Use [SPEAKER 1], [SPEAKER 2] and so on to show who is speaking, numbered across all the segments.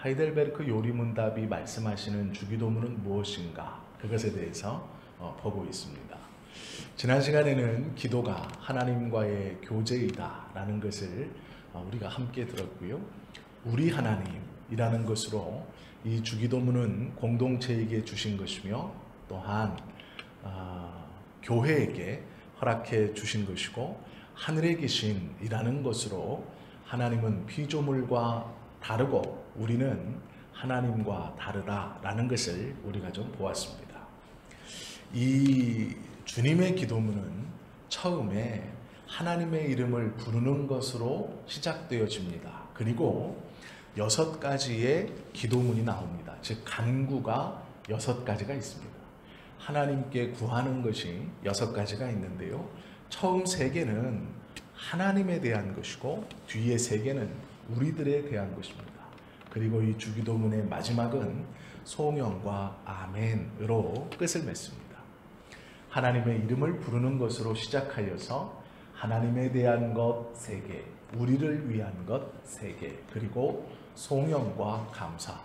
[SPEAKER 1] 하이델베르크 요리문답이 말씀하시는 주기도문은 무엇인가? 그것에 대해서 보고 있습니다. 지난 시간에는 기도가 하나님과의 교제이다 라는 것을 우리가 함께 들었고요. 우리 하나님이라는 것으로 이 주기도문은 공동체에게 주신 것이며 또한 교회에게 허락해 주신 것이고 하늘에 계신이라는 것으로 하나님은 피조물과 다르고 우리는 하나님과 다르다라는 것을 우리가 좀 보았습니다. 이 주님의 기도문은 처음에 하나님의 이름을 부르는 것으로 시작되어집니다. 그리고 6가지의 기도문이 나옵니다. 즉 간구가 6가지가 있습니다. 하나님께 구하는 것이 6가지가 있는데요. 처음 3개는 하나님에 대한 것이고 뒤에 3개는 우리들에 대한 것입니다. 그리고 이 주기도문의 마지막은 송영과 아멘으로 끝을 맺습니다. 하나님의 이름을 부르는 것으로 시작하여서 하나님에 대한 것 3개, 우리를 위한 것 3개, 그리고 송영과 감사,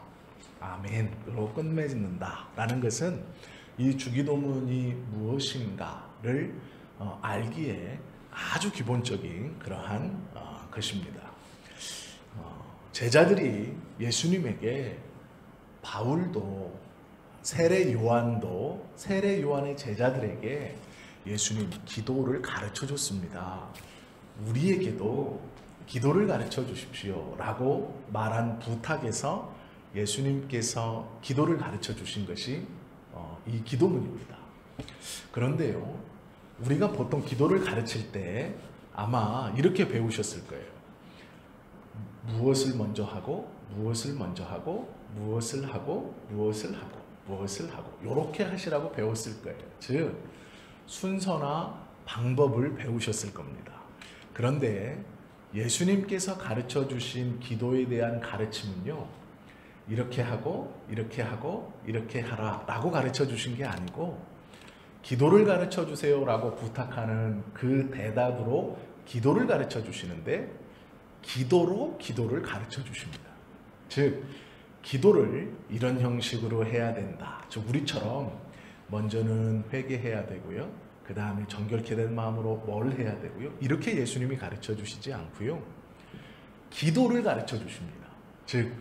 [SPEAKER 1] 아멘으로 끝맺는다라는 것은 이 주기도문이 무엇인가를 알기에 아주 기본적인 그러한 것입니다. 제자들이 예수님에게 바울도 세례 요한의 제자들에게 예수님 기도를 가르쳐 줬습니다. 우리에게도 기도를 가르쳐 주십시오 라고 말한 부탁에서 예수님께서 기도를 가르쳐 주신 것이 이 기도문입니다. 그런데요, 우리가 보통 기도를 가르칠 때 아마 이렇게 배우셨을 거예요. 무엇을 먼저 하고 무엇을 먼저 하고 무엇을 하고 무엇을 하고 무엇을 하고 이렇게 하시라고 배웠을 거예요. 즉 순서나 방법을 배우셨을 겁니다. 그런데 예수님께서 가르쳐 주신 기도에 대한 가르침은요, 이렇게 하고 이렇게 하고 이렇게 하라 라고 가르쳐 주신 게 아니고 기도를 가르쳐 주세요 라고 부탁하는 그 대답으로 기도를 가르쳐 주시는데 기도로 기도를 가르쳐 주십니다. 즉 기도를 이런 형식으로 해야 된다. 즉 우리처럼 먼저는 회개해야 되고요. 그 다음에 정결케 된 마음으로 뭘 해야 되고요. 이렇게 예수님이 가르쳐 주시지 않고요. 기도를 가르쳐 주십니다. 즉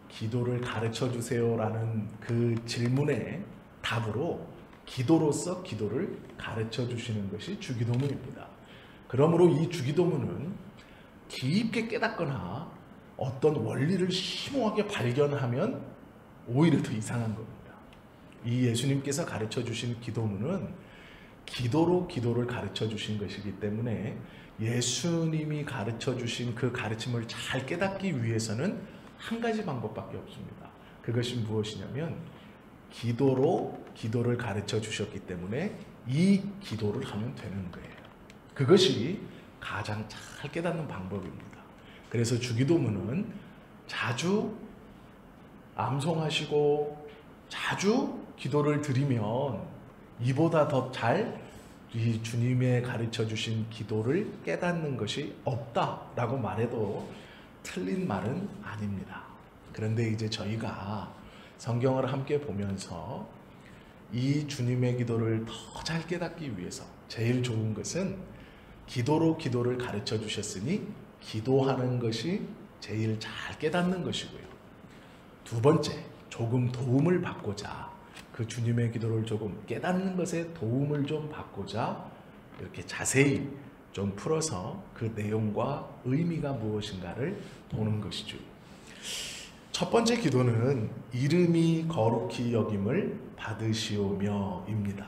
[SPEAKER 1] 기도를 가르쳐 주세요라는 그 질문의 답으로 기도로서 기도를 가르쳐 주시는 것이 주기도문입니다. 그러므로 이 주기도문은 깊게 깨닫거나 어떤 원리를 심오하게 발견하면 오히려 더 이상한 겁니다. 이 예수님께서 가르쳐 주신 기도문은 기도로 기도를 가르쳐 주신 것이기 때문에 예수님이 가르쳐 주신 그 가르침을 잘 깨닫기 위해서는 한 가지 방법밖에 없습니다. 그것이 무엇이냐면 기도로 기도를 가르쳐 주셨기 때문에 이 기도를 하면 되는 거예요. 그것이 가장 잘 깨닫는 방법입니다. 그래서 주기도문은 자주 암송하시고 자주 기도를 드리면 이보다 더 잘 이 주님의 가르쳐 주신 기도를 깨닫는 것이 없다라고 말해도 틀린 말은 아닙니다. 그런데 이제 저희가 성경을 함께 보면서 이 주님의 기도를 더 잘 깨닫기 위해서 제일 좋은 것은 기도로 기도를 가르쳐 주셨으니 기도하는 것이 제일 잘 깨닫는 것이고요. 두 번째, 조금 도움을 받고자 그 주님의 기도를 조금 깨닫는 것에 도움을 좀 받고자 이렇게 자세히 좀 풀어서 그 내용과 의미가 무엇인가를 보는 것이죠. 첫 번째 기도는 이름이 거룩히 여김을 받으시오며입니다.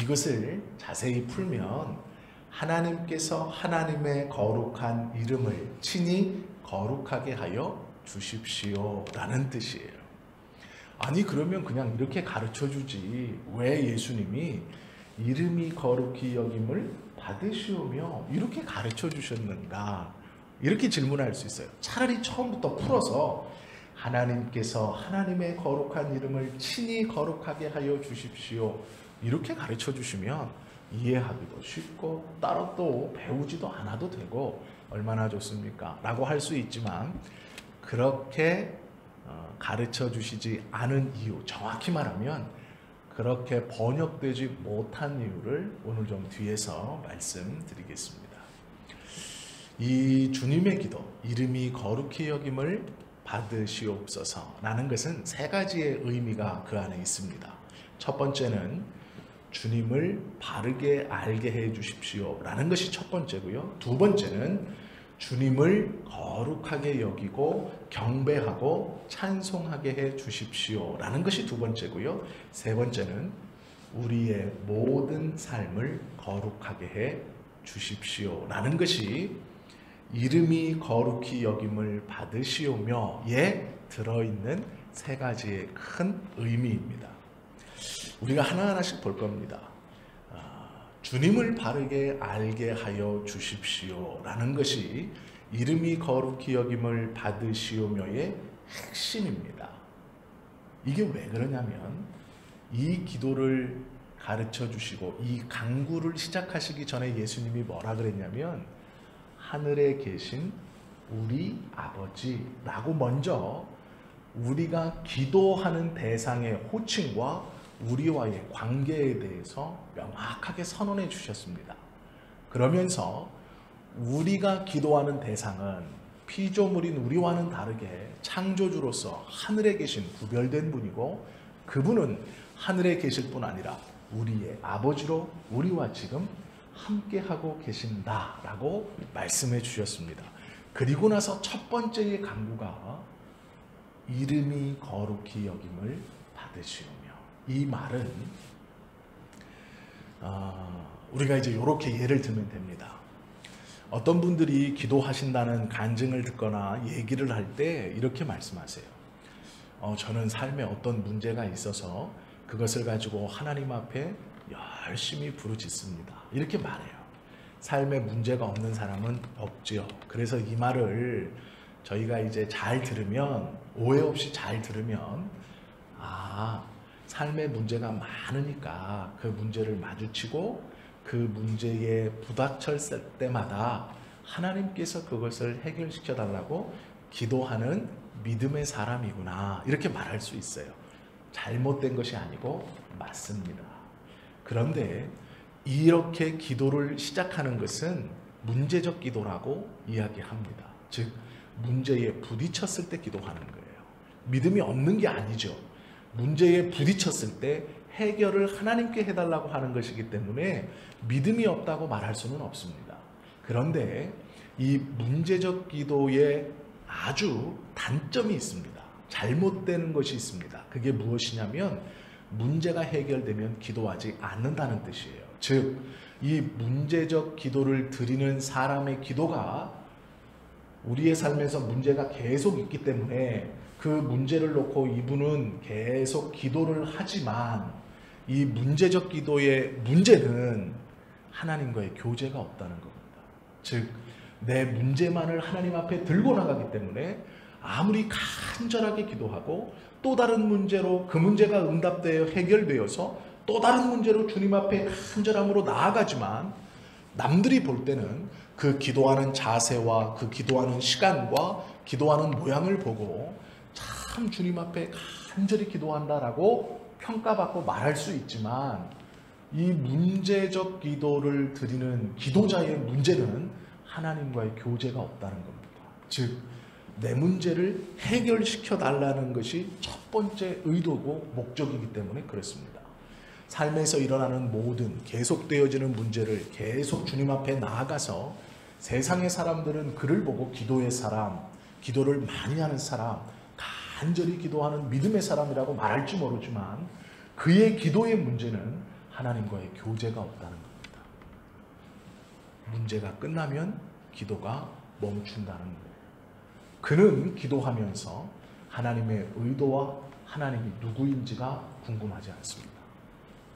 [SPEAKER 1] 이것을 자세히 풀면 하나님께서 하나님의 거룩한 이름을 친히 거룩하게 하여 주십시오라는 뜻이에요. 아니 그러면 그냥 이렇게 가르쳐 주지 왜 예수님이 이름이 거룩히 여김을 받으시오며 이렇게 가르쳐 주셨는가? 이렇게 질문할 수 있어요. 차라리 처음부터 풀어서 하나님께서 하나님의 거룩한 이름을 친히 거룩하게 하여 주십시오 이렇게 가르쳐 주시면 이해하기도 쉽고 따로 또 배우지도 않아도 되고 얼마나 좋습니까? 라고 할 수 있지만 그렇게 가르쳐 주시지 않은 이유, 정확히 말하면 그렇게 번역되지 못한 이유를 오늘 좀 뒤에서 말씀드리겠습니다. 이 주님의 기도, 이름이 거룩히 여김을 받으시옵소서 라는 것은 세 가지의 의미가 그 안에 있습니다. 첫 번째는 주님을 바르게 알게 해 주십시오 라는 것이 첫 번째고요. 두 번째는 주님을 거룩하게 여기고 경배하고 찬송하게 해 주십시오 라는 것이 두 번째고요. 세 번째는 우리의 모든 삶을 거룩하게 해 주십시오 라는 것이 이름이 거룩히 여김을 받으시오며에 들어있는 세 가지의 큰 의미입니다. 우리가 하나하나씩 볼 겁니다. 주님을 바르게 알게 하여 주십시오 라는 것이 이름이 거룩히 여김을 받으시오며의 핵심입니다. 이게 왜 그러냐면 이 기도를 가르쳐 주시고 이 강구를 시작하시기 전에 예수님이 뭐라 그랬냐면 하늘에 계신 우리 아버지라고 먼저 우리가 기도하는 대상의 호칭과 우리와의 관계에 대해서 명확하게 선언해 주셨습니다. 그러면서 우리가 기도하는 대상은 피조물인 우리와는 다르게 창조주로서 하늘에 계신 구별된 분이고 그분은 하늘에 계실 뿐 아니라 우리의 아버지로 우리와 지금 함께하고 계신다라고 말씀해 주셨습니다. 그리고 나서 첫 번째의 강구가 이름이 거룩히 여김을 받으시오며, 이 말은 우리가 이제 이렇게 예를 들면 됩니다. 어떤 분들이 기도하신다는 간증을 듣거나 얘기를 할 때 이렇게 말씀하세요. 저는 삶에 어떤 문제가 있어서 그것을 가지고 하나님 앞에 열심히 부르짖습니다. 이렇게 말해요. 삶에 문제가 없는 사람은 없지요. 그래서 이 말을 저희가 이제 잘 들으면, 오해 없이 잘 들으면, 삶에 문제가 많으니까 그 문제를 마주치고 그 문제에 부닥쳤을 때마다 하나님께서 그것을 해결시켜 달라고 기도하는 믿음의 사람이구나, 이렇게 말할 수 있어요. 잘못된 것이 아니고 맞습니다. 그런데 이렇게 기도를 시작하는 것은 문제적 기도라고 이야기합니다. 즉 문제에 부딪혔을 때 기도하는 거예요. 믿음이 없는 게 아니죠. 문제에 부딪혔을 때 해결을 하나님께 해달라고 하는 것이기 때문에 믿음이 없다고 말할 수는 없습니다. 그런데 이 문제적 기도에 아주 단점이 있습니다. 잘못되는 것이 있습니다. 그게 무엇이냐면 문제가 해결되면 기도하지 않는다는 뜻이에요. 즉, 이 문제적 기도를 드리는 사람의 기도가 우리의 삶에서 문제가 계속 있기 때문에 그 문제를 놓고 이분은 계속 기도를 하지만 이 문제적 기도의 문제는 하나님과의 교제가 없다는 겁니다. 즉, 내 문제만을 하나님 앞에 들고 나가기 때문에 아무리 간절하게 기도하고 또 다른 문제로 그 문제가 응답되어 해결되어서 또 다른 문제로 주님 앞에 간절함으로 나아가지만 남들이 볼 때는 그 기도하는 자세와 그 기도하는 시간과 기도하는 모양을 보고 참 주님 앞에 간절히 기도한다라고 평가받고 말할 수 있지만 이 문제적 기도를 드리는 기도자의 문제는 하나님과의 교제가 없다는 겁니다. 즉, 내 문제를 해결시켜 달라는 것이 첫 번째 의도고 목적이기 때문에 그렇습니다. 삶에서 일어나는 모든 계속되어지는 문제를 계속 주님 앞에 나아가서 세상의 사람들은 그를 보고 기도의 사람, 기도를 많이 하는 사람, 간절히 기도하는 믿음의 사람이라고 말할지 모르지만 그의 기도의 문제는 하나님과의 교제가 없다는 겁니다. 문제가 끝나면 기도가 멈춘다는 거예요. 그는 기도하면서 하나님의 의도와 하나님이 누구인지가 궁금하지 않습니다.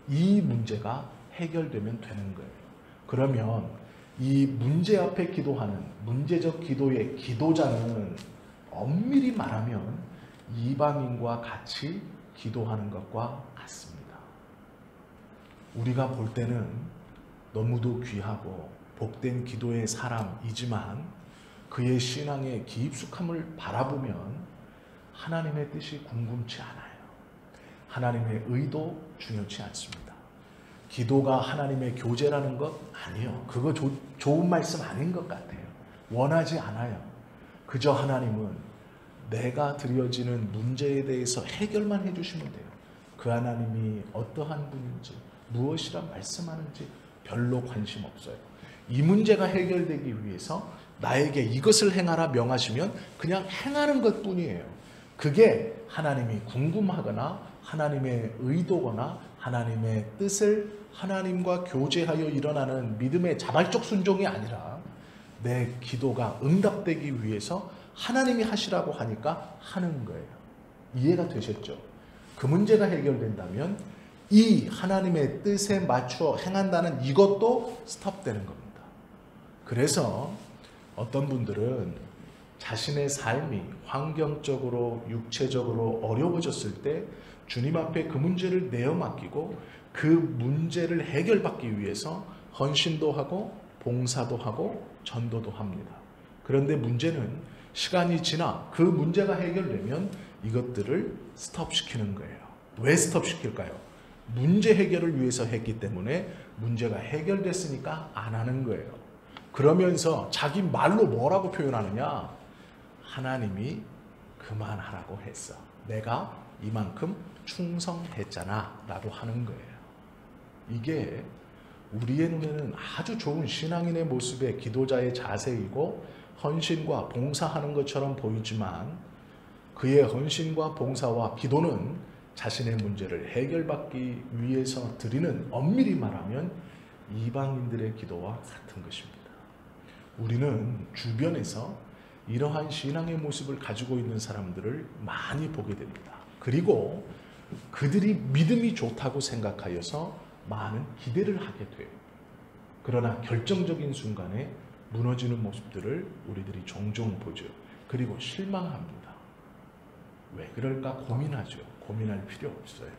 [SPEAKER 1] 이 문제가 해결되면 되는 거예요. 그러면 이 문제 앞에 기도하는 문제적 기도의 기도자는 엄밀히 말하면 이방인과 같이 기도하는 것과 같습니다. 우리가 볼 때는 너무도 귀하고 복된 기도의 사람이지만 그의 신앙의 깊숙함을 바라보면 하나님의 뜻이 궁금치 않아요. 하나님의 의도 중요치 않습니다. 기도가 하나님의 교제라는 것 아니요. 그거 좋은 말씀 아닌 것 같아요. 원하지 않아요. 그저 하나님은 내가 드려지는 문제에 대해서 해결만 해주시면 돼요. 그 하나님이 어떠한 분인지 무엇이라 말씀하는지 별로 관심 없어요. 이 문제가 해결되기 위해서 나에게 이것을 행하라 명하시면 그냥 행하는 것뿐이에요. 그게 하나님이 궁금하거나 하나님의 의도거나 하나님의 뜻을 하나님과 교제하여 일어나는 믿음의 자발적 순종이 아니라 내 기도가 응답되기 위해서 하나님이 하시라고 하니까 하는 거예요. 이해가 되셨죠? 그 문제가 해결된다면 이 하나님의 뜻에 맞추어 행한다는 이것도 스톱되는 겁니다. 그래서 어떤 분들은 자신의 삶이 환경적으로 육체적으로 어려워졌을 때 주님 앞에 그 문제를 내어 맡기고 그 문제를 해결받기 위해서 헌신도 하고 봉사도 하고 전도도 합니다. 그런데 문제는 시간이 지나 그 문제가 해결되면 이것들을 스톱시키는 거예요. 왜 스톱시킬까요? 문제 해결을 위해서 했기 때문에 문제가 해결됐으니까 안 하는 거예요. 그러면서 자기 말로 뭐라고 표현하느냐? 하나님이 그만하라고 했어. 내가 이만큼 충성했잖아 라고 하는 거예요. 이게 우리의 눈에는 아주 좋은 신앙인의 모습의 기도자의 자세이고 헌신과 봉사하는 것처럼 보이지만 그의 헌신과 봉사와 기도는 자신의 문제를 해결받기 위해서 드리는, 엄밀히 말하면 이방인들의 기도와 같은 것입니다. 우리는 주변에서 이러한 신앙의 모습을 가지고 있는 사람들을 많이 보게 됩니다. 그리고 그들이 믿음이 좋다고 생각하여서 많은 기대를 하게 돼요. 그러나 결정적인 순간에 무너지는 모습들을 우리들이 종종 보죠. 그리고 실망합니다. 왜 그럴까 고민하죠. 고민할 필요 없어요.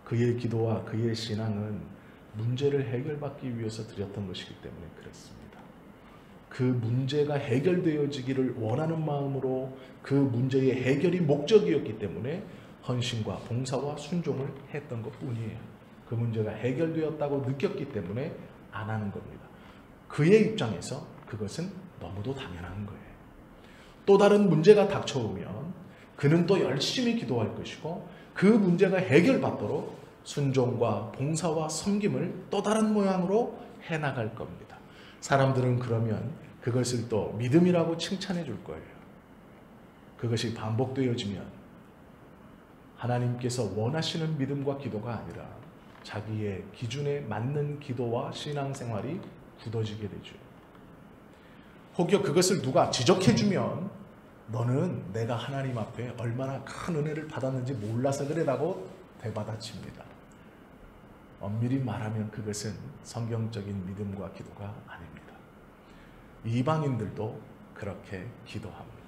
[SPEAKER 1] 그의 기도와 그의 신앙은 문제를 해결받기 위해서 드렸던 것이기 때문에 그렇습니다. 그 문제가 해결되어지기를 원하는 마음으로 그 문제의 해결이 목적이었기 때문에 헌신과 봉사와 순종을 했던 것뿐이에요. 그 문제가 해결되었다고 느꼈기 때문에 안 하는 겁니다. 그의 입장에서 그것은 너무도 당연한 거예요. 또 다른 문제가 닥쳐오면 그는 또 열심히 기도할 것이고 그 문제가 해결받도록 순종과 봉사와 섬김을 또 다른 모양으로 해나갈 겁니다. 사람들은 그러면 그것을 또 믿음이라고 칭찬해 줄 거예요. 그것이 반복되어지면 하나님께서 원하시는 믿음과 기도가 아니라 자기의 기준에 맞는 기도와 신앙생활이 굳어지게 되죠. 혹여 그것을 누가 지적해주면 너는 내가 하나님 앞에 얼마나 큰 은혜를 받았는지 몰라서 그래라고 되받아칩니다. 엄밀히 말하면 그것은 성경적인 믿음과 기도가 아닙니다. 이방인들도 그렇게 기도합니다.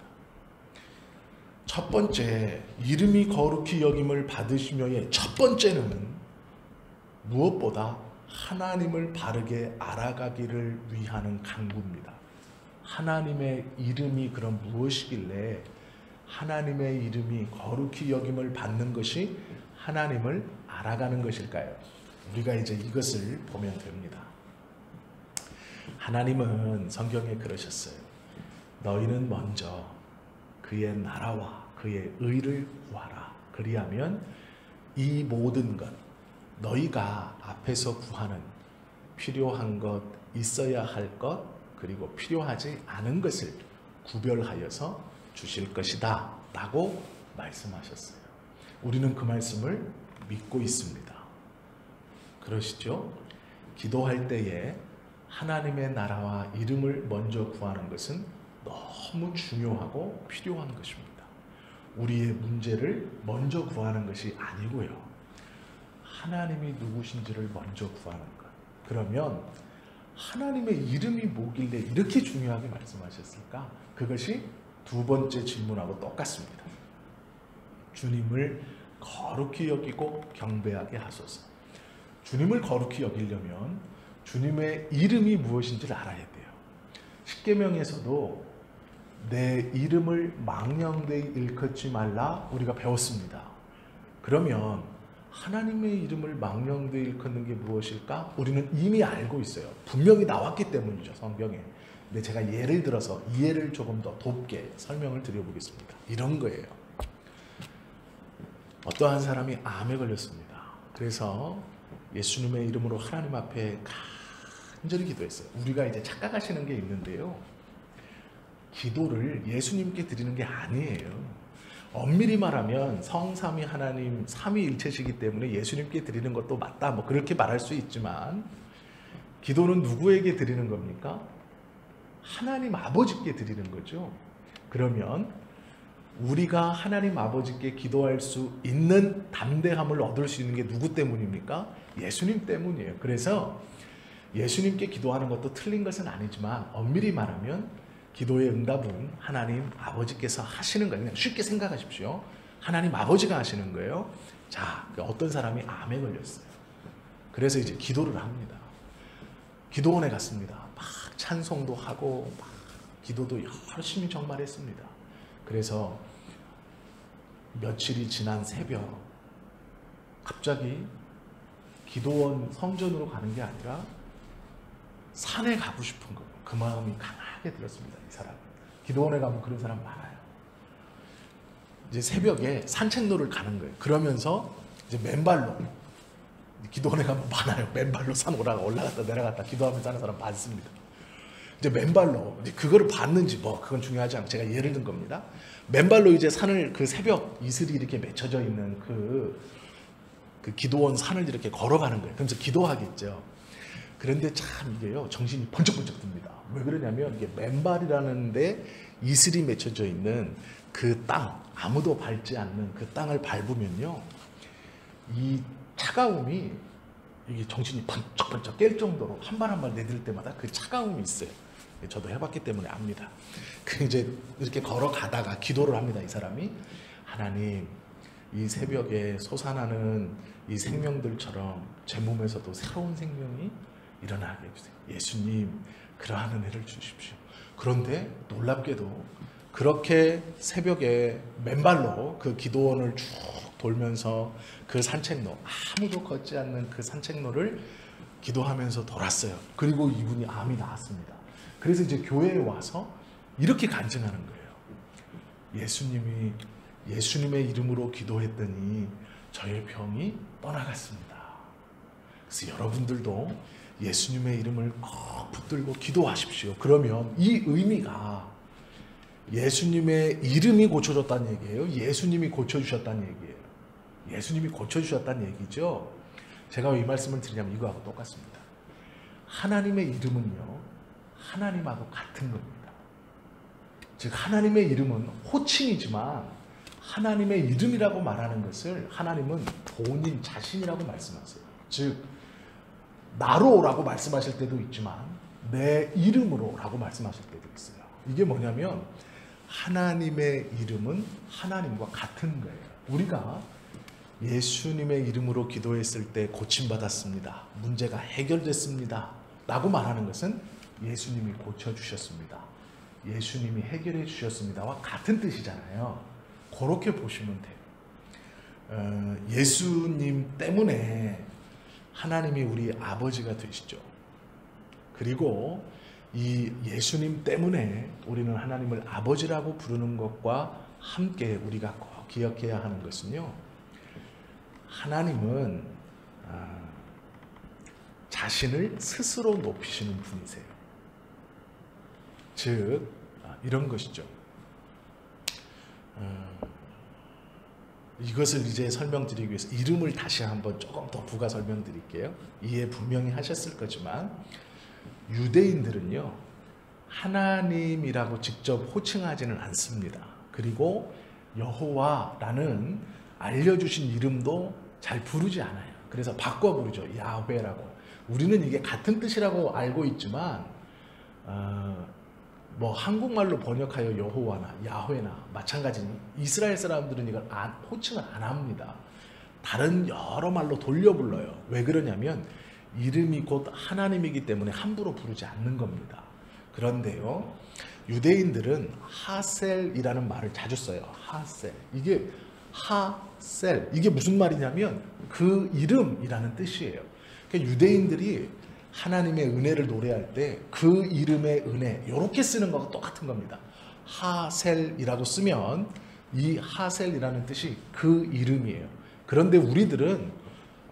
[SPEAKER 1] 첫 번째, 이름이 거룩히 여김을 받으시며의 첫 번째는 무엇보다 하나님을 바르게 알아가기를 위하는 간구입니다. 하나님의 이름이 그럼 무엇이길래 하나님의 이름이 거룩히 여김을 받는 것이 하나님을 알아가는 것일까요? 우리가 이제 이것을 보면 됩니다. 하나님은 성경에 그러셨어요. 너희는 먼저 그의 나라와 그의 의를 구하라. 그리하면 이 모든 것, 너희가 앞에서 구하는 필요한 것, 있어야 할 것, 그리고 필요하지 않은 것을 구별하여서 주실 것이다 라고 말씀하셨어요. 우리는 그 말씀을 믿고 있습니다. 그러시죠? 기도할 때에 하나님의 나라와 이름을 먼저 구하는 것은 너무 중요하고 필요한 것입니다. 우리의 문제를 먼저 구하는 것이 아니고요. 하나님이 누구신지를 먼저 구하는 것. 그러면 하나님의 이름이 뭐길래 이렇게 중요하게 말씀하셨을까? 그것이 두 번째 질문하고 똑같습니다. 주님을 거룩히 여기고 경배하게 하소서. 주님을 거룩히 여기려면 주님의 이름이 무엇인지를 알아야 돼요. 십계명에서도 내 이름을 망령되이 일컫지 말라 우리가 배웠습니다. 그러면 하나님의 이름을 망령되이 일컫는 게 무엇일까? 우리는 이미 알고 있어요. 분명히 나왔기 때문이죠, 성경에. 근데 제가 예를 들어서 이해를 조금 더 돕게 설명을 드려보겠습니다. 이런 거예요. 어떠한 사람이 암에 걸렸습니다. 그래서 예수님의 이름으로 하나님 앞에 간절히 기도했어요. 우리가 이제 착각하시는 게 있는데요. 기도를 예수님께 드리는 게 아니에요. 엄밀히 말하면 성삼위 하나님 삼위일체시기 때문에 예수님께 드리는 것도 맞다, 뭐 그렇게 말할 수 있지만, 기도는 누구에게 드리는 겁니까? 하나님 아버지께 드리는 거죠. 그러면 우리가 하나님 아버지께 기도할 수 있는 담대함을 얻을 수 있는 게 누구 때문입니까? 예수님 때문이에요. 그래서 예수님께 기도하는 것도 틀린 것은 아니지만, 엄밀히 말하면 기도의 응답은 하나님 아버지께서 하시는 거예요. 그냥 쉽게 생각하십시오. 하나님 아버지가 하시는 거예요. 자, 어떤 사람이 암에 걸렸어요. 그래서 이제 기도를 합니다. 기도원에 갔습니다. 막 찬송도 하고 막 기도도 열심히 정말 했습니다. 그래서 며칠이 지난 새벽, 갑자기 기도원 성전으로 가는 게 아니라 산에 가고 싶은 거예요. 그 마음이 강하게 들었습니다. 이 사람. 기도원에 가면 그런 사람 많아요. 이제 새벽에 산책로를 가는 거예요. 그러면서 이제 맨발로, 기도원에 가면 많아요. 맨발로 산 올라갔다 내려갔다 기도하면서 하는 사람 많습니다. 이제 맨발로, 이제 그거를 봤는지 뭐 그건 중요하지 않고 제가 예를 든 겁니다. 맨발로 이제 산을, 그 새벽 이슬이 이렇게 맺혀져 있는 그 기도원 산을 이렇게 걸어가는 거예요. 그러면서 기도하겠죠. 그런데 참 이게요, 정신이 번쩍번쩍 듭니다. 왜 그러냐면 이게 맨발이라는데 이슬이 맺혀져 있는 그 땅, 아무도 밟지 않는 그 땅을 밟으면요, 이 차가움이, 이게 정신이 번쩍번쩍 깰 정도로 한 발 한 발 내딜 때마다 그 차가움이 있어요. 저도 해봤기 때문에 압니다. 그 이제 이렇게 걸어가다가 기도를 합니다. 이 사람이, 하나님, 이 새벽에 솟아나는 이 생명들처럼 제 몸에서도 새로운 생명이 일어나게 해주세요. 예수님, 그러한 은혜를 주십시오. 그런데 놀랍게도 그렇게 새벽에 맨발로 그 기도원을 쭉 돌면서 그 산책로, 아무도 걷지 않는 그 산책로를 기도하면서 돌았어요. 그리고 이분이 암이 나았습니다. 그래서 이제 교회에 와서 이렇게 간증하는 거예요. 예수님의 이름으로 기도했더니 저의 병이 떠나갔습니다. 그래서 여러분들도 예수님의 이름을 꼭 붙들고 기도하십시오. 그러면 이 의미가 예수님의 이름이 고쳐졌다는 얘기예요. 예수님이 고쳐주셨다는 얘기예요. 예수님이 고쳐주셨다는 얘기죠. 제가 왜 이 말씀을 드리냐면 이거하고 똑같습니다. 하나님의 이름은요, 하나님하고 같은 겁니다. 즉 하나님의 이름은 호칭이지만 하나님의 이름이라고 말하는 것을 하나님은 본인 자신이라고 말씀하세요. 즉 나로라고 말씀하실 때도 있지만 내 이름으로라고 말씀하실 때도 있어요. 이게 뭐냐면 하나님의 이름은 하나님과 같은 거예요. 우리가 예수님의 이름으로 기도했을 때 고침받았습니다, 문제가 해결됐습니다 라고 말하는 것은 예수님이 고쳐주셨습니다, 예수님이 해결해 주셨습니다와 같은 뜻이잖아요. 그렇게 보시면 돼요. 예수님 때문에 하나님이 우리 아버지가 되시죠. 그리고 이 예수님 때문에 우리는 하나님을 아버지라고 부르는 것과 함께 우리가 꼭 기억해야 하는 것은요, 하나님은 자신을 스스로 높이시는 분이세요. 즉 이런 것이죠. 이것을 이제 설명드리기 위해서 이름을 다시 한번 조금 더 부가 설명드릴게요. 이해 분명히 하셨을 거지만 유대인들은요, 하나님이라고 직접 호칭하지는 않습니다. 그리고 여호와라는 알려주신 이름도 잘 부르지 않아요. 그래서 바꿔 부르죠. 야훼라고. 우리는 이게 같은 뜻이라고 알고 있지만 뭐 한국말로 번역하여 여호와나 야훼나 마찬가지니 이스라엘 사람들은 이걸 호칭을 안 합니다. 다른 여러 말로 돌려 불러요. 왜 그러냐면 이름이 곧 하나님이기 때문에 함부로 부르지 않는 겁니다. 그런데요, 유대인들은 하셀이라는 말을 자주 써요. 하셀. 이게 하셀. 이게 무슨 말이냐면 그 이름이라는 뜻이에요. 그러니까 유대인들이 하나님의 은혜를 노래할 때 그 이름의 은혜 이렇게 쓰는 거가 똑같은 겁니다. 하셀이라고 쓰면 이 하셀이라는 뜻이 그 이름이에요. 그런데 우리들은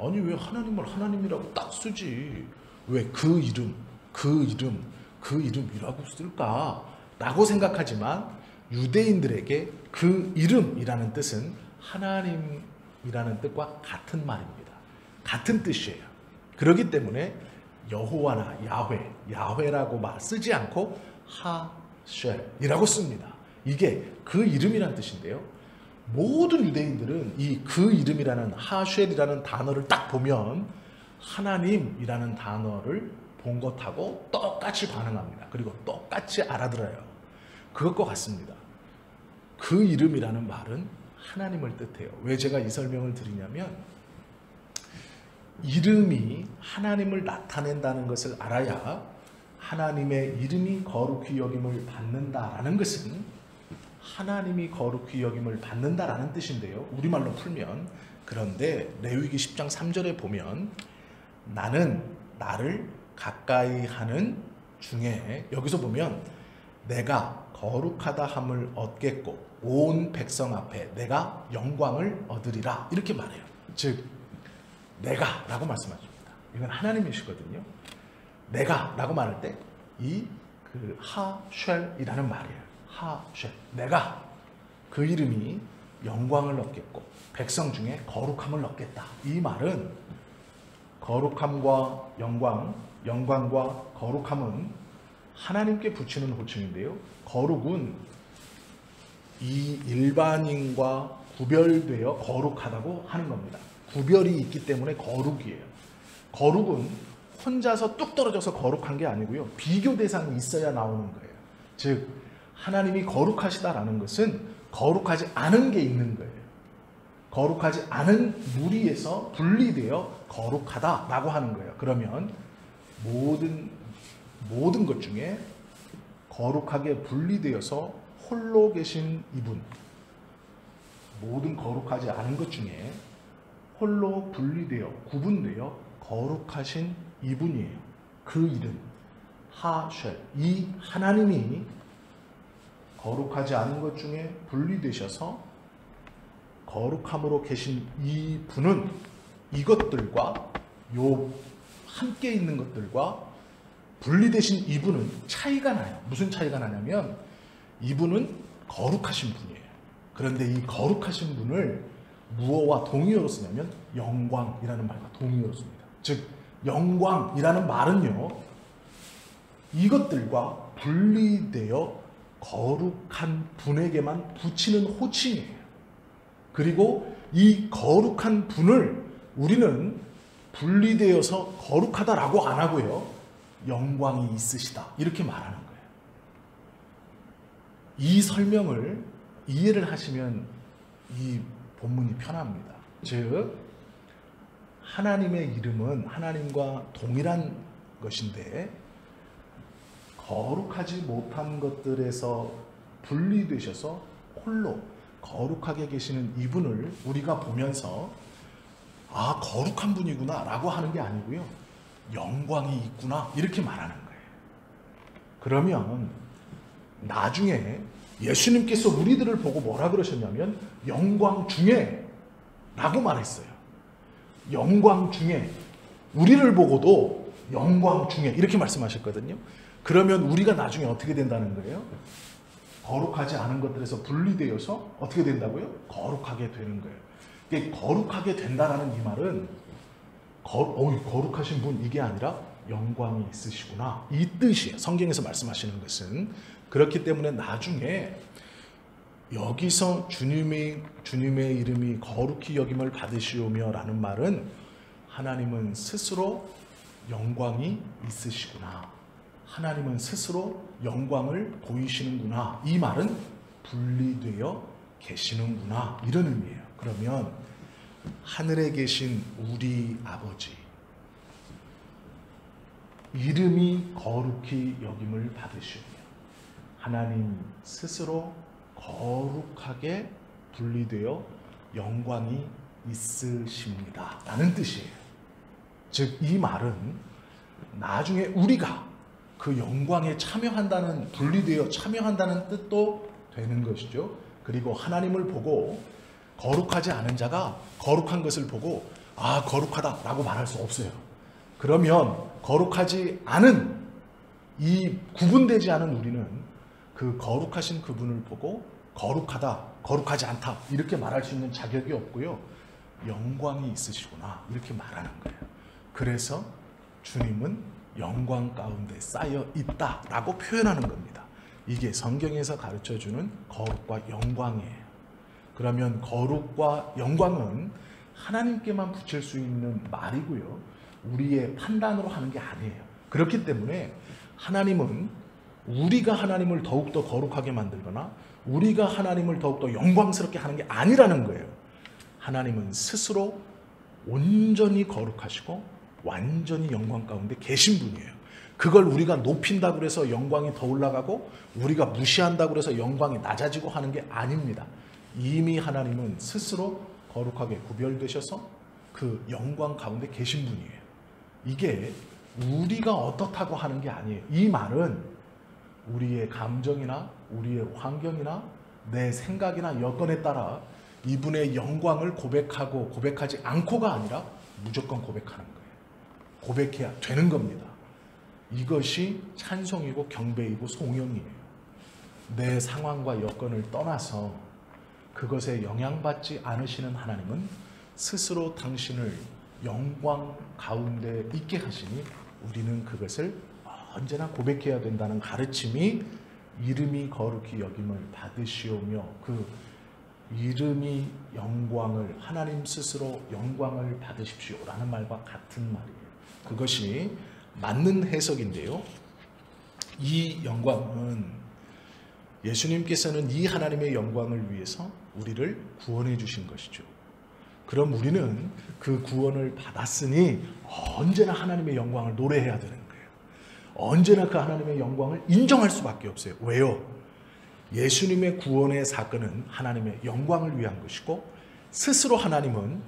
[SPEAKER 1] 아니 왜 하나님을 하나님이라고 딱 쓰지? 왜 그 이름, 그 이름, 그 이름이라고 쓸까? 라고 생각하지만 유대인들에게 그 이름이라는 뜻은 하나님이라는 뜻과 같은 말입니다. 같은 뜻이에요. 그렇기 때문에 여호와나 야훼라고 말 쓰지 않고 하쉘이라고 씁니다. 이게 그 이름이라는 뜻인데요. 모든 유대인들은 이 그 이름이라는 하쉘이라는 단어를 딱 보면 하나님이라는 단어를 본 것하고 똑같이 반응합니다. 그리고 똑같이 알아들어요. 그것과 같습니다. 그 이름이라는 말은 하나님을 뜻해요. 왜 제가 이 설명을 드리냐면 이름이 하나님을 나타낸다는 것을 알아야 하나님의 이름이 거룩히 여김을 받는다라는 것은 하나님이 거룩히 여김을 받는다라는 뜻인데요. 우리말로 풀면 그런데 레위기 10장 3절에 보면 나는 나를 가까이 하는 중에 여기서 보면 내가 거룩하다 함을 얻겠고 온 백성 앞에 내가 영광을 얻으리라 이렇게 말해요. 즉 내가 라고 말씀하십니다. 이건 하나님이시거든요. 내가 라고 말할 때 이 그 하쉘이라는 말이에요. 하쉘. 내가 그 이름이 영광을 얻겠고 백성 중에 거룩함을 얻겠다. 이 말은 거룩함과 영광, 영광과 거룩함은 하나님께 붙이는 호칭인데요. 거룩은 이 일반인과 구별되어 거룩하다고 하는 겁니다. 구별이 있기 때문에 거룩이에요. 거룩은 혼자서 뚝 떨어져서 거룩한 게 아니고요. 비교 대상이 있어야 나오는 거예요. 즉 하나님이 거룩하시다라는 것은 거룩하지 않은 게 있는 거예요. 거룩하지 않은 무리에서 분리되어 거룩하다라고 하는 거예요. 그러면 모든 것 중에 거룩하게 분리되어서 홀로 계신 이분, 모든 거룩하지 않은 것 중에 홀로 분리되어 구분되어 거룩하신 이분이에요. 그 이름 하쉘. 이 하나님이 거룩하지 않은 것 중에 분리되셔서 거룩함으로 계신 이 분은 이것들과 요 함께 있는 것들과 분리되신 이분은 차이가 나요. 무슨 차이가 나냐면 이분은 거룩하신 분이에요. 그런데 이 거룩하신 분을 무어와 동의어로 쓰냐면 영광이라는 말과 동의어로 씁니다. 즉 영광이라는 말은요 이것들과 분리되어 거룩한 분에게만 붙이는 호칭이에요. 그리고 이 거룩한 분을 우리는 분리되어서 거룩하다라고 안 하고요 영광이 있으시다 이렇게 말하는 거예요. 이 설명을 이해를 하시면 이 본문이 편합니다. 즉 하나님의 이름은 하나님과 동일한 것인데 거룩하지 못한 것들에서 분리되셔서 홀로 거룩하게 계시는 이분을 우리가 보면서 아 거룩한 분이구나 라고 하는 게 아니고요 영광이 있구나 이렇게 말하는 거예요. 그러면 나중에 예수님께서 우리들을 보고 뭐라 그러셨냐면 영광 중에 라고 말했어요. 영광 중에 우리를 보고도 영광 중에 이렇게 말씀하셨거든요. 그러면 우리가 나중에 어떻게 된다는 거예요? 거룩하지 않은 것들에서 분리되어서 어떻게 된다고요? 거룩하게 되는 거예요. 이게 거룩하게 된다라는 이 말은 거룩하신 분 이게 아니라 영광이 있으시구나 이 뜻이에요. 성경에서 말씀하시는 것은 그렇기 때문에 나중에 여기서 주님의 이름이 거룩히 여김을 받으시오며 라는 말은 하나님은 스스로 영광이 있으시구나. 하나님은 스스로 영광을 보이시는구나. 이 말은 분리되어 계시는구나. 이런 의미예요. 그러면 하늘에 계신 우리 아버지 이름이 거룩히 여김을 받으시오며 하나님 스스로 거룩하게 분리되어 영광이 있으십니다 라는 뜻이에요. 즉 이 말은 나중에 우리가 그 영광에 참여한다는, 분리되어 참여한다는 뜻도 되는 것이죠. 그리고 하나님을 보고 거룩하지 않은 자가 거룩한 것을 보고 아 거룩하다라고 말할 수 없어요. 그러면 거룩하지 않은, 이 구분되지 않은 우리는 그 거룩하신 그분을 보고 거룩하다, 거룩하지 않다 이렇게 말할 수 있는 자격이 없고요. 영광이 있으시구나 이렇게 말하는 거예요. 그래서 주님은 영광 가운데 쌓여 있다라고 표현하는 겁니다. 이게 성경에서 가르쳐주는 거룩과 영광이에요. 그러면 거룩과 영광은 하나님께만 붙일 수 있는 말이고요. 우리의 판단으로 하는 게 아니에요. 그렇기 때문에 하나님은 우리가 하나님을 더욱더 거룩하게 만들거나 우리가 하나님을 더욱더 영광스럽게 하는 게 아니라는 거예요. 하나님은 스스로 온전히 거룩하시고 완전히 영광 가운데 계신 분이에요. 그걸 우리가 높인다고 해서 영광이 더 올라가고 우리가 무시한다고 해서 영광이 낮아지고 하는 게 아닙니다. 이미 하나님은 스스로 거룩하게 구별되셔서 그 영광 가운데 계신 분이에요. 이게 우리가 어떻다고 하는 게 아니에요. 이 말은 우리의 감정이나 우리의 환경이나 내 생각이나 여건에 따라 이분의 영광을 고백하고 고백하지 않고가 아니라 무조건 고백하는 거예요. 고백해야 되는 겁니다. 이것이 찬송이고 경배이고 송영이에요. 내 상황과 여건을 떠나서 그것에 영향받지 않으시는 하나님은 스스로 당신을 영광 가운데 있게 하시니 우리는 그것을 언제나 고백해야 된다는 가르침이 이름이 거룩히 여김을 받으시오며 그 이름이 영광을, 하나님 스스로 영광을 받으십시오라는 말과 같은 말이에요. 그것이 맞는 해석인데요. 이 영광은 예수님께서는 이 하나님의 영광을 위해서 우리를 구원해 주신 것이죠. 그럼 우리는 그 구원을 받았으니 언제나 하나님의 영광을 노래해야 되는 거예요. 언제나 그 하나님의 영광을 인정할 수밖에 없어요. 왜요? 예수님의 구원의 사건은 하나님의 영광을 위한 것이고 스스로 하나님은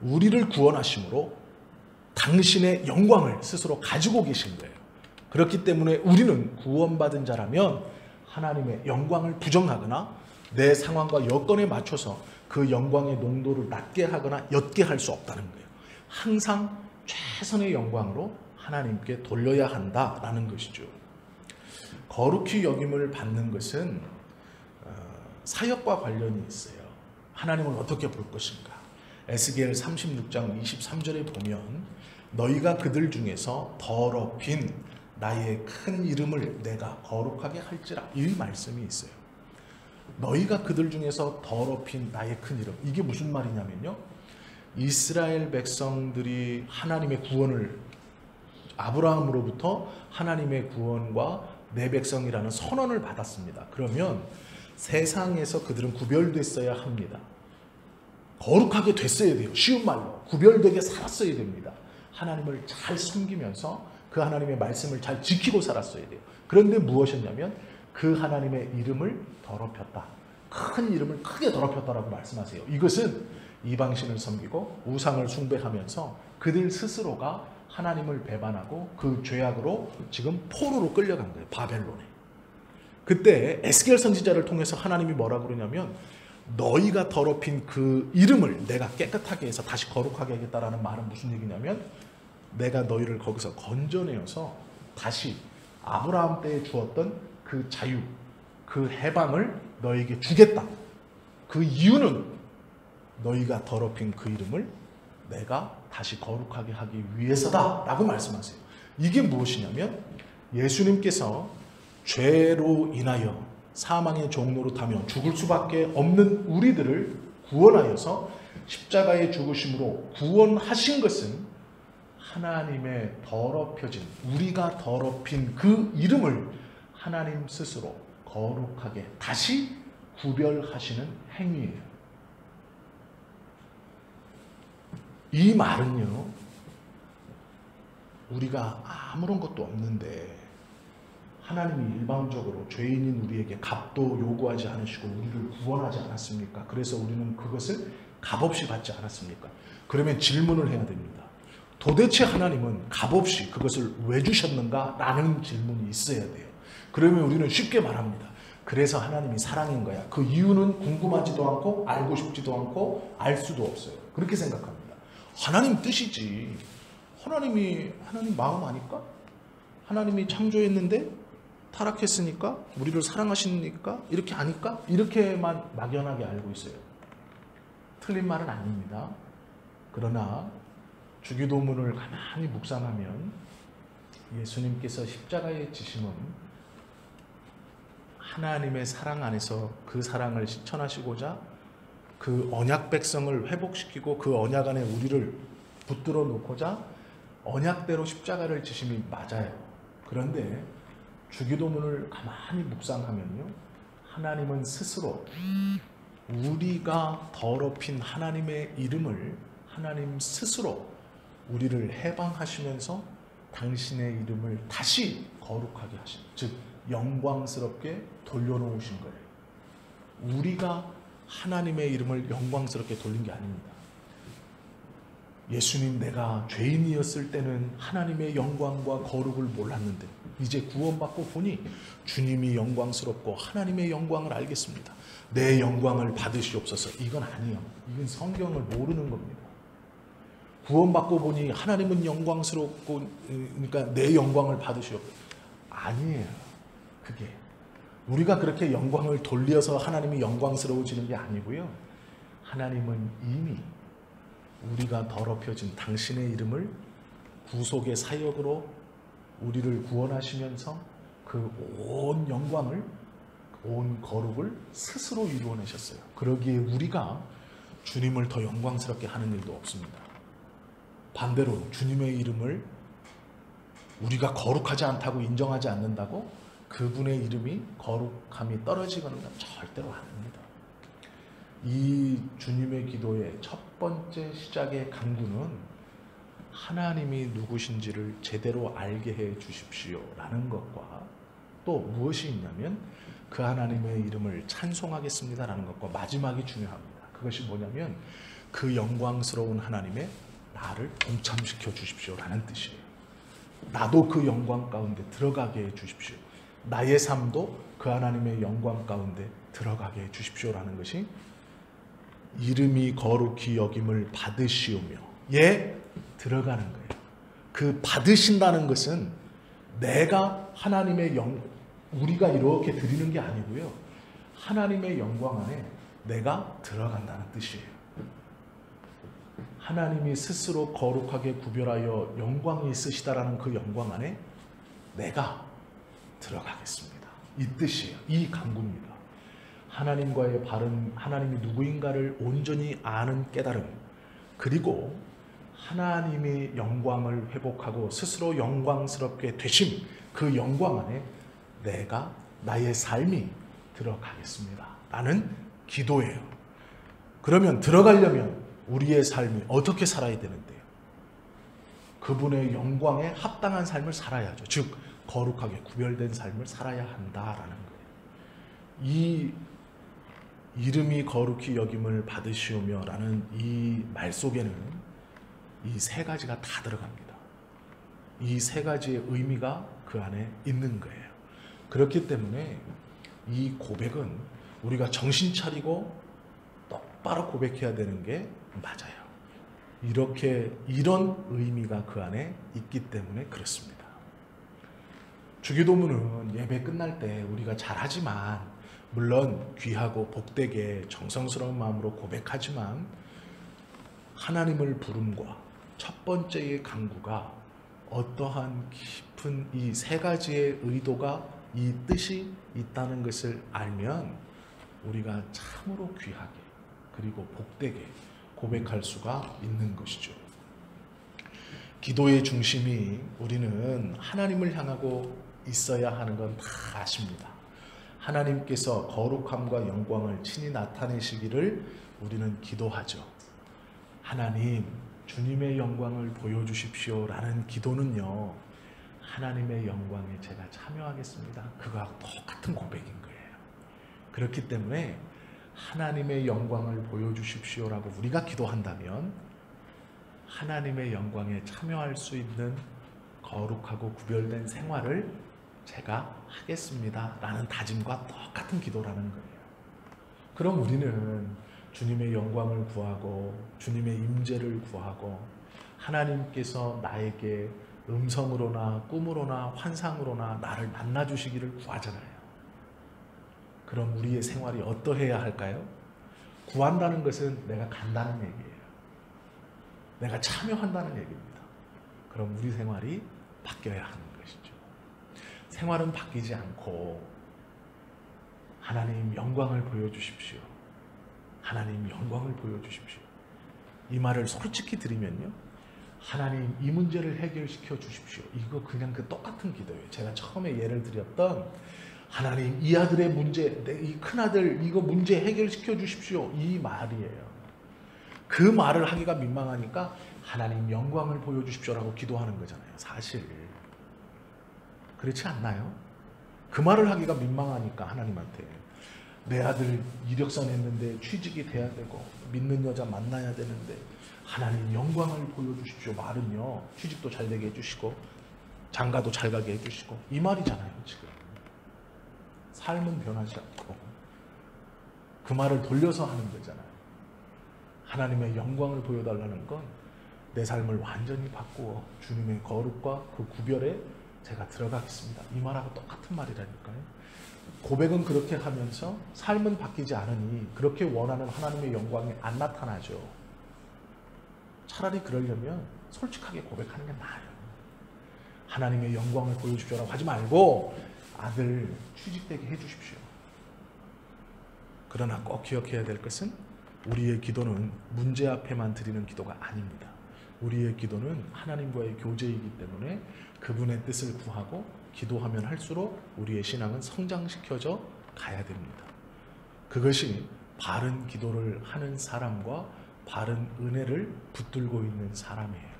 [SPEAKER 1] 우리를 구원하심으로 당신의 영광을 스스로 가지고 계신 거예요. 그렇기 때문에 우리는 구원받은 자라면 하나님의 영광을 부정하거나 내 상황과 여건에 맞춰서 그 영광의 농도를 낮게 하거나 옅게 할 수 없다는 거예요. 항상 최선의 영광으로 하나님께 돌려야 한다라는 것이죠. 거룩히 여김을 받는 것은 사역과 관련이 있어요. 하나님을 어떻게 볼 것인가. 에스겔 36장 23절에 보면 너희가 그들 중에서 더럽힌 나의 큰 이름을 내가 거룩하게 할지라 이 말씀이 있어요. 너희가 그들 중에서 더럽힌 나의 큰 이름, 이게 무슨 말이냐면요, 이스라엘 백성들이 하나님의 구원을, 아브라함으로부터 하나님의 구원과 내 백성이라는 선언을 받았습니다. 그러면 세상에서 그들은 구별됐어야 합니다. 거룩하게 됐어야 돼요. 쉬운 말로 구별되게 살았어야 됩니다. 하나님을 잘 숨기면서 그 하나님의 말씀을 잘 지키고 살았어야 돼요. 그런데 무엇이었냐면 그 하나님의 이름을 더럽혔다. 큰 이름을 크게 더럽혔다라고 말씀하세요. 이것은 이방신을 섬기고 우상을 숭배하면서 그들 스스로가 하나님을 배반하고 그 죄악으로 지금 포로로 끌려간 거예요. 바벨론에. 그때 에스겔 선지자를 통해서 하나님이 뭐라고 그러냐면 너희가 더럽힌 그 이름을 내가 깨끗하게 해서 다시 거룩하게 하겠다라는 말은 무슨 얘기냐면 내가 너희를 거기서 건져내어서 다시 아브라함 때에 주었던 그 자유, 그 해방을 너희에게 주겠다. 그 이유는 너희가 더럽힌 그 이름을 내가 다시 거룩하게 하기 위해서다 라고 말씀하세요. 이게 무엇이냐면 예수님께서 죄로 인하여 사망의 종로로 타며 죽을 수밖에 없는 우리들을 구원하여서 십자가에 죽으심으로 구원하신 것은 하나님의 더럽혀진, 우리가 더럽힌 그 이름을 하나님 스스로 거룩하게 다시 구별하시는 행위예요. 이 말은요, 우리가 아무런 것도 없는데 하나님이 일방적으로 죄인인 우리에게 값도 요구하지 않으시고 우리를 구원하지 않았습니까? 그래서 우리는 그것을 값없이 받지 않았습니까? 그러면 질문을 해야 됩니다. 도대체 하나님은 값없이 그것을 왜 주셨는가? 라는 질문이 있어야 돼요. 그러면 우리는 쉽게 말합니다. 그래서 하나님이 사랑인 거야. 그 이유는 궁금하지도 않고 알고 싶지도 않고 알 수도 없어요. 그렇게 생각합니다. 하나님 뜻이지. 하나님 마음 아닐까? 하나님이 창조했는데 타락했으니까 우리를 사랑하시니까 이렇게 아닐까? 이렇게만 막연하게 알고 있어요. 틀린 말은 아닙니다. 그러나 주기도문을 가만히 묵상하면 예수님께서 십자가에 지심은 하나님의 사랑 안에서 그 사랑을 실천하시고자 그 언약 백성을 회복시키고 그 언약 안에 우리를 붙들어 놓고자 언약대로 십자가를 지심이 맞아요. 그런데 주기도문을 가만히 묵상하면요, 하나님은 스스로 우리가 더럽힌 하나님의 이름을 하나님 스스로 우리를 해방하시면서 당신의 이름을 다시 거룩하게 하신, 즉 영광스럽게 돌려놓으신 거예요. 우리가 하나님의 이름을 영광스럽게 돌린 게 아닙니다. 예수님, 내가 죄인이었을 때는 하나님의 영광과 거룩을 몰랐는데 이제 구원받고 보니 주님이 영광스럽고 하나님의 영광을 알겠습니다. 내 영광을 받으시옵소서. 이건 아니에요. 이건 성경을 모르는 겁니다. 구원받고 보니 하나님은 영광스럽고, 그러니까 내 영광을 받으시옵소서. 아니에요. 그게 우리가 그렇게 영광을 돌려서 하나님이 영광스러워지는 게 아니고요. 하나님은 이미 우리가 더럽혀진 당신의 이름을 구속의 사역으로 우리를 구원하시면서 그 온 영광을, 온 거룩을 스스로 이루어내셨어요. 그러기에 우리가 주님을 더 영광스럽게 하는 일도 없습니다. 반대로 주님의 이름을 우리가 거룩하지 않다고 인정하지 않는다고 그분의 이름이 거룩함이 떨어지거나 절대로 아닙니다. 이 주님의 기도의 첫 번째 시작의 간구는 하나님이 누구신지를 제대로 알게 해 주십시오 라는 것과 또 무엇이 있냐면 그 하나님의 이름을 찬송하겠습니다 라는 것과 마지막이 중요합니다. 그것이 뭐냐면 그 영광스러운 하나님의 나를 동참시켜 주십시오 라는 뜻이에요. 나도 그 영광 가운데 들어가게 해 주십시오. 나의 삶도 그 하나님의 영광 가운데 들어가게 해 주십시오 라는 것이 이름이 거룩히 여김을 받으시오며 예 들어가는 거예요. 그 받으신다는 것은 내가 하나님의 우리가 이렇게 드리는 게 아니고요. 하나님의 영광 안에 내가 들어간다는 뜻이에요. 하나님이 스스로 거룩하게 구별하여 영광이 있으시다라는 그 영광 안에 내가 들어가겠습니다. 이 뜻이에요. 이 간구입니다. 하나님과의 바른, 하나님이 누구인가를 온전히 아는 깨달음, 그리고 하나님이 영광을 회복하고 스스로 영광스럽게 되심, 그 영광 안에 내가, 나의 삶이 들어가겠습니다 라는 기도예요. 그러면 들어가려면 우리의 삶이 어떻게 살아야 되는데요? 그분의 영광에 합당한 삶을 살아야죠. 즉 거룩하게 구별된 삶을 살아야 한다라는 거예요. 이 이름이 거룩히 여김을 받으시오며 라는 이 말 속에는 이 세 가지가 다 들어갑니다. 이 세 가지의 의미가 그 안에 있는 거예요. 그렇기 때문에 이 고백은 우리가 정신 차리고 똑바로 고백해야 되는 게 맞아요. 이런 의미가 그 안에 있기 때문에 그렇습니다. 주기도문은 예배 끝날 때 우리가 잘하지만, 물론 귀하고 복되게 정성스러운 마음으로 고백하지만, 하나님을 부름과 첫 번째의 간구가 어떠한 깊은 이 세 가지의 의도가, 이 뜻이 있다는 것을 알면 우리가 참으로 귀하게 그리고 복되게 고백할 수가 있는 것이죠. 기도의 중심이 우리는 하나님을 향하고 있어야 하는 건 다 아십니다. 하나님께서 거룩함과 영광을 친히 나타내시기를 우리는 기도하죠. 하나님, 주님의 영광을 보여주십시오 라는 기도는요, 하나님의 영광에 제가 참여하겠습니다. 그거하고 똑같은 고백인 거예요. 그렇기 때문에 하나님의 영광을 보여주십시오라고 우리가 기도한다면 하나님의 영광에 참여할 수 있는 거룩하고 구별된 생활을 제가 하겠습니다 라는 다짐과 똑같은 기도라는 거예요. 그럼 우리는 주님의 영광을 구하고 주님의 임재를 구하고 하나님께서 나에게 음성으로나 꿈으로나 환상으로나 나를 만나주시기를 구하잖아요. 그럼 우리의 생활이 어떠해야 할까요? 구한다는 것은 내가 간다는 얘기예요. 내가 참여한다는 얘기입니다. 그럼 우리 생활이 바뀌어야 하는 것이죠. 생활은 바뀌지 않고 하나님 영광을 보여주십시오. 하나님 영광을 보여주십시오. 이 말을 솔직히 드리면요. 하나님 이 문제를 해결시켜 주십시오. 이거 그냥 그 똑같은 기도예요. 제가 처음에 예를 드렸던 하나님 이 아들의 문제, 이 큰아들 이거 문제 해결시켜 주십시오. 이 말이에요. 그 말을 하기가 민망하니까 하나님 영광을 보여주십시오라고 기도하는 거잖아요. 사실 그렇지 않나요? 그 말을 하기가 민망하니까 하나님한테 내 아들 이력서 냈는데 취직이 돼야 되고 믿는 여자 만나야 되는데 하나님 영광을 보여주십시오. 말은요 취직도 잘 되게 해주시고 장가도 잘 가게 해주시고 이 말이잖아요. 지금 삶은 변하지 않고 그 말을 돌려서 하는 거잖아요. 하나님의 영광을 보여달라는 건 내 삶을 완전히 바꾸어 주님의 거룩과 그 구별에 제가 들어가겠습니다. 이 말하고 똑같은 말이라니까요. 고백은 그렇게 하면서 삶은 바뀌지 않으니 그렇게 원하는 하나님의 영광이 안 나타나죠. 차라리 그러려면 솔직하게 고백하는 게 나아요. 하나님의 영광을 보여주십시오라고 하지 말고 아들 취직되게 해주십시오. 그러나 꼭 기억해야 될 것은 우리의 기도는 문제 앞에만 드리는 기도가 아닙니다. 우리의 기도는 하나님과의 교제이기 때문에 그분의 뜻을 구하고 기도하면 할수록 우리의 신앙은 성장시켜져 가야 됩니다. 그것이 바른 기도를 하는 사람과 바른 은혜를 붙들고 있는 사람이에요.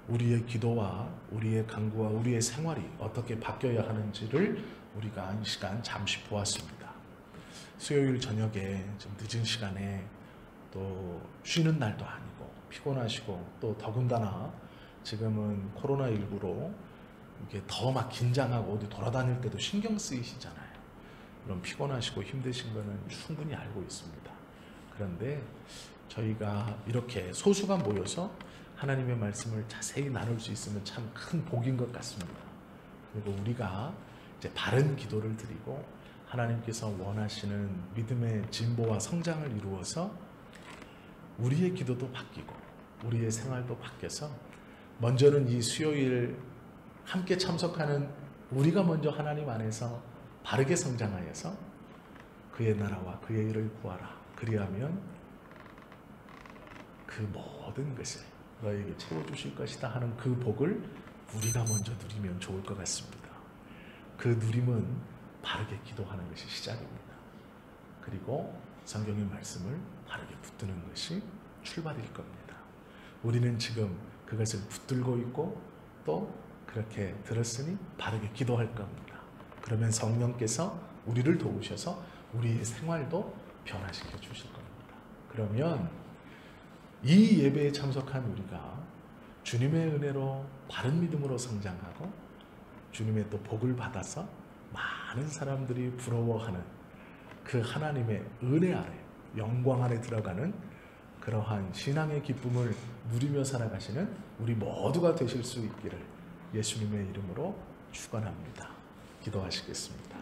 [SPEAKER 1] 우리의 기도와 우리의 간구와 우리의 생활이 어떻게 바뀌어야 하는지를 우리가 이 시간 잠시 보았습니다. 수요일 저녁에 좀 늦은 시간에 또 쉬는 날도 아니고 피곤하시고 또 더군다나 지금은 코로나19로 이게 더 막 긴장하고 어디 돌아다닐 때도 신경 쓰이시잖아요. 그럼 피곤하시고 힘드신 거는 충분히 알고 있습니다. 그런데 저희가 이렇게 소수가 모여서 하나님의 말씀을 자세히 나눌 수 있으면 참 큰 복인 것 같습니다. 그리고 우리가 이제 바른 기도를 드리고 하나님께서 원하시는 믿음의 진보와 성장을 이루어서 우리의 기도도 바뀌고 우리의 생활도 바뀌어서 먼저는 이 수요일 함께 참석하는 우리가 먼저 하나님 안에서 바르게 성장하여서 그의 나라와 그의 일을 구하라. 그리하면 그 모든 것을 너에게 채워주실 것이다 하는 그 복을 우리가 먼저 누리면 좋을 것 같습니다. 그 누림은 바르게 기도하는 것이 시작입니다. 그리고 성경의 말씀을 바르게 붙드는 것이 출발일 겁니다. 우리는 지금 그것을 붙들고 있고 또 그렇게 들었으니 바르게 기도할 겁니다. 그러면 성령께서 우리를 도우셔서 우리의 생활도 변화시켜 주실 겁니다. 그러면 이 예배에 참석한 우리가 주님의 은혜로 바른 믿음으로 성장하고 주님의 또 복을 받아서 많은 사람들이 부러워하는 그 하나님의 은혜 아래 영광 안에 들어가는 그러한 신앙의 기쁨을 누리며 살아가시는 우리 모두가 되실 수 있기를 예수님의 이름으로 축원합니다. 기도하시겠습니다.